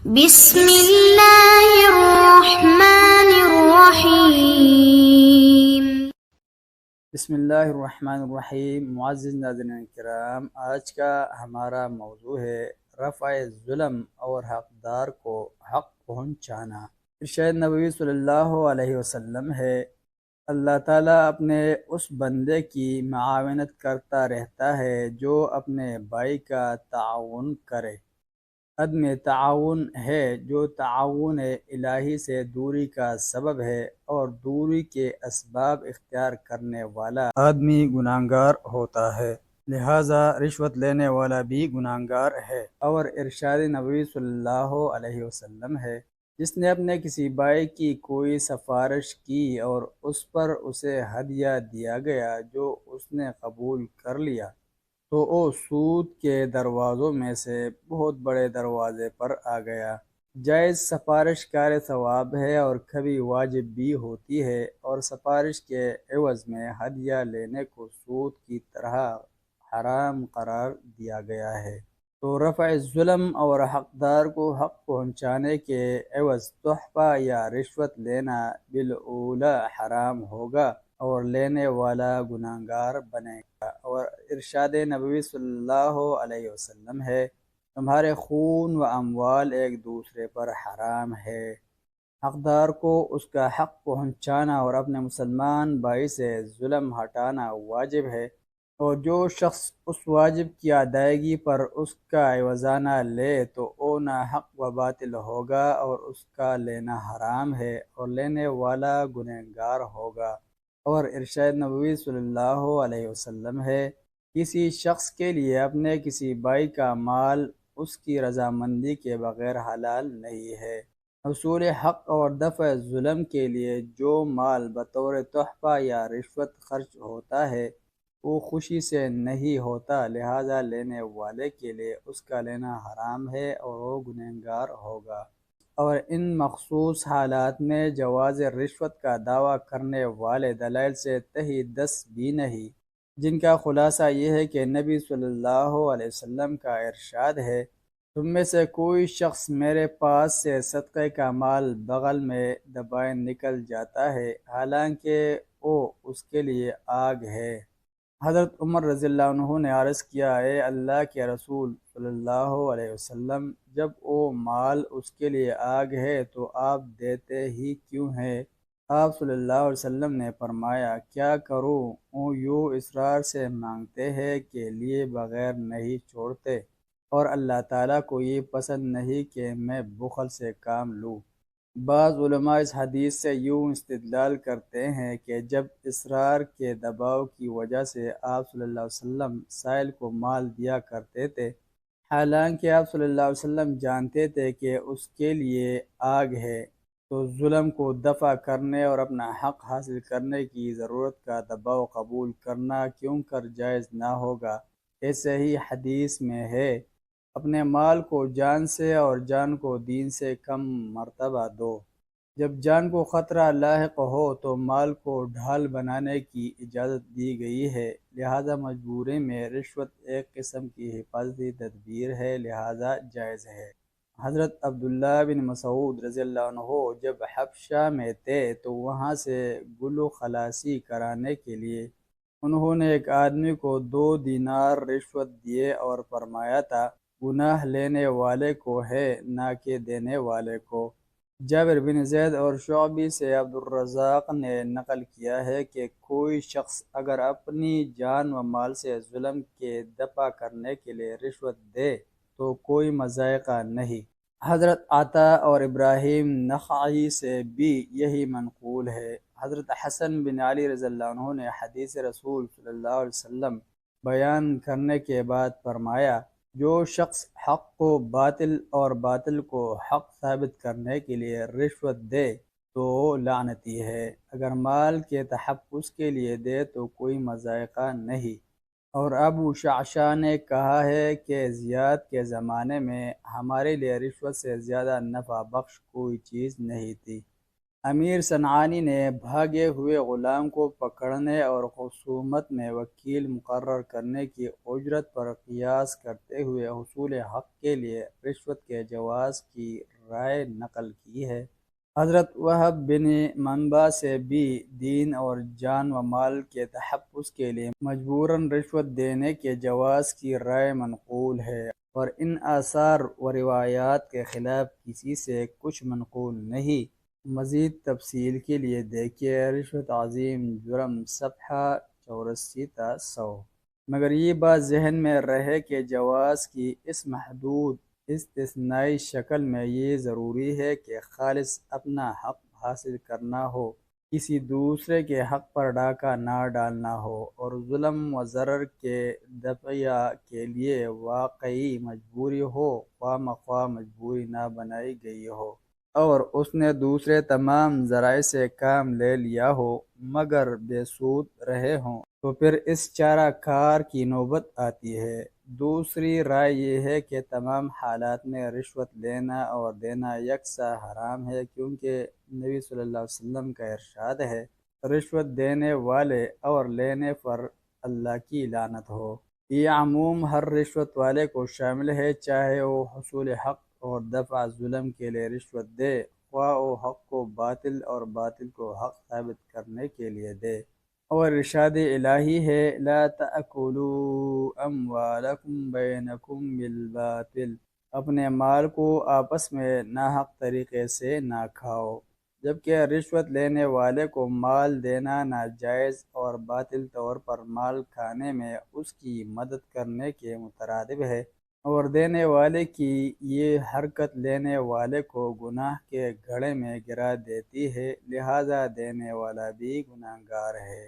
بسم اللہ الرحمن الرحیم۔ بسم اللہ الرحمن الرحیم۔ معزز ناظرین کرام، آج کا ہمارا موضوع ہے رفع ظلم اور حقدار کو حق پہنچانا۔ ارشاد نبوی صلی اللہ علیہ وسلم ہے، اللہ تعالیٰ اپنے اس بندے کی معاونت کرتا رہتا ہے جو اپنے بھائی کا تعاون کرے۔ عدم تعاون ہے جو تعاون الہی سے دوری کا سبب ہے، اور دوری کے اسباب اختیار کرنے والا آدمی گناہگار ہوتا ہے، لہذا رشوت لینے والا بھی گناہگار ہے۔ اور ارشاد نبوی صلی اللہ علیہ وسلم ہے، جس نے اپنے کسی بھائی کی کوئی سفارش کی اور اس پر اسے ہدیہ دیا گیا جو اس نے قبول کر لیا، تو وہ سود کے دروازوں میں سے بہت بڑے دروازے پر آ گیا۔ جائز سفارش کار ثواب ہے اور کبھی واجب بھی ہوتی ہے، اور سفارش کے عوض میں ہدیہ لینے کو سود کی طرح حرام قرار دیا گیا ہے۔ تو رفع ظلم اور حقدار کو حق پہنچانے کے عوض تحفہ یا رشوت لینا بالاولی حرام ہوگا اور لینے والا گناہگار بنے گا۔ اور ارشاد نبوی صلی اللہ علیہ وسلم ہے، تمہارے خون و اموال ایک دوسرے پر حرام ہے۔ حقدار کو اس کا حق پہنچانا اور اپنے مسلمان بھائی سے ظلم ہٹانا واجب ہے، اور جو شخص اس واجب کی ادائیگی پر اس کا عوضانہ لے تو وہ ناحق و باطل ہوگا، اور اس کا لینا حرام ہے اور لینے والا گنہگار ہوگا۔ اور ارشاد نبوی صلی اللہ علیہ وسلم ہے، کسی شخص کے لیے اپنے کسی بھائی کا مال اس کی رضامندی کے بغیر حلال نہیں ہے۔ حصول حق اور دفع ظلم کے لیے جو مال بطور تحفہ یا رشوت خرچ ہوتا ہے وہ خوشی سے نہیں ہوتا، لہذا لینے والے کے لیے اس کا لینا حرام ہے اور وہ گنہگار ہوگا۔ اور ان مخصوص حالات میں جواز رشوت کا دعویٰ کرنے والے دلائل سے تہی دس بھی نہیں، جن کا خلاصہ یہ ہے کہ نبی صلی اللہ علیہ وسلم کا ارشاد ہے، تم میں سے کوئی شخص میرے پاس سے صدقے کا مال بغل میں دبائے نکل جاتا ہے، حالانکہ وہ اس کے لیے آگ ہے۔ حضرت عمر رضی اللہ عنہ نے عرض کیا، اے اللہ کے رسول صلی اللہ علیہ وسلم، جب وہ مال اس کے لیے آگ ہے تو آپ دیتے ہی کیوں ہیں؟ آپ صلی اللہ علیہ وسلم نے فرمایا، کیا کروں، وہ یوں اصرار سے مانگتے ہیں کہ لیے بغیر نہیں چھوڑتے، اور اللہ تعالیٰ کو یہ پسند نہیں کہ میں بخل سے کام لوں۔ بعض علماء اس حدیث سے یوں استدلال کرتے ہیں کہ جب اصرار کے دباؤ کی وجہ سے آپ صلی اللہ علیہ وسلم سائل کو مال دیا کرتے تھے، حالانکہ آپ صلی اللہ علیہ وسلم جانتے تھے کہ اس کے لیے آگ ہے، تو ظلم کو دفع کرنے اور اپنا حق حاصل کرنے کی ضرورت کا دباؤ قبول کرنا کیوں کر جائز نہ ہوگا۔ ایسے ہی حدیث میں ہے، اپنے مال کو جان سے اور جان کو دین سے کم مرتبہ دو۔ جب جان کو خطرہ لاحق ہو تو مال کو ڈھال بنانے کی اجازت دی گئی ہے، لہذا مجبوری میں رشوت ایک قسم کی حفاظتی تدبیر ہے، لہذا جائز ہے۔ حضرت عبداللہ بن مسعود رضی اللہ عنہ جب حبشہ میں تھے تو وہاں سے گلو خلاصی کرانے کے لیے انہوں نے ایک آدمی کو 2 دینار رشوت دیے اور فرمایا تھا، گناہ لینے والے کو ہے نہ کہ دینے والے کو۔ جابر بن زید اور شعبی سے عبدالرزاق نے نقل کیا ہے کہ کوئی شخص اگر اپنی جان و مال سے ظلم کے دفع کرنے کے لیے رشوت دے تو کوئی مضائقہ نہیں۔ حضرت عطا اور ابراہیم نخعی سے بھی یہی منقول ہے۔ حضرت حسن بن علی رضی اللہ عنہ نے حدیث رسول صلی اللہ علیہ وسلم بیان کرنے کے بعد فرمایا، جو شخص حق کو باطل اور باطل کو حق ثابت کرنے کے لیے رشوت دے تو لعنتی ہے، اگر مال کے تحفظ کے لیے دے تو کوئی مضائقہ نہیں۔ اور ابو شعشع نے کہا ہے کہ زیاد کے زمانے میں ہمارے لیے رشوت سے زیادہ نفع بخش کوئی چیز نہیں تھی۔ امیر صنعانی نے بھاگے ہوئے غلام کو پکڑنے اور خصومت میں وکیل مقرر کرنے کی اجرت پر قیاس کرتے ہوئے حصول حق کے لیے رشوت کے جواز کی رائے نقل کی ہے۔ حضرت وہب بن منبع سے بھی دین اور جان و مال کے تحفظ کے لیے مجبوراً رشوت دینے کے جواز کی رائے منقول ہے، اور ان آثار و روایات کے خلاف کسی سے کچھ منقول نہیں۔ مزید تفصیل کے لیے دیکھیے رشوت عظیم جرم صفحہ 84 تا 100۔ مگر یہ بات ذہن میں رہے کہ جواز کی اس محدود استثنائی شکل میں یہ ضروری ہے کہ خالص اپنا حق حاصل کرنا ہو، کسی دوسرے کے حق پر ڈاکہ نہ ڈالنا ہو، اور ظلم و ضرر کے دفع کے لیے واقعی مجبوری ہو، خواہ مخواہ مجبوری نہ بنائی گئی ہو، اور اس نے دوسرے تمام ذرائع سے کام لے لیا ہو مگر بے سود رہے ہوں، تو پھر اس چارہ کار کی نوبت آتی ہے۔ دوسری رائے یہ ہے کہ تمام حالات میں رشوت لینا اور دینا یکساں حرام ہے، کیونکہ نبی صلی اللہ علیہ وسلم کا ارشاد ہے، رشوت دینے والے اور لینے پر اللہ کی لعنت ہو۔ یہ عموم ہر رشوت والے کو شامل ہے، چاہے وہ حصول حق اور دفع ظلم کے لیے رشوت دے، خواہ وہ حق کو باطل اور باطل کو حق ثابت کرنے کے لیے دے۔ اور ارشاد الہی ہے، لا تأکلوا اموالکم بینکم بالباطل، اپنے مال کو آپس میں ناحق طریقے سے نہ کھاؤ، جبکہ رشوت لینے والے کو مال دینا ناجائز اور باطل طور پر مال کھانے میں اس کی مدد کرنے کے مترادف ہے، اور دینے والے کی یہ حرکت لینے والے کو گناہ کے گڑھے میں گرا دیتی ہے، لہذا دینے والا بھی گناہگار ہے۔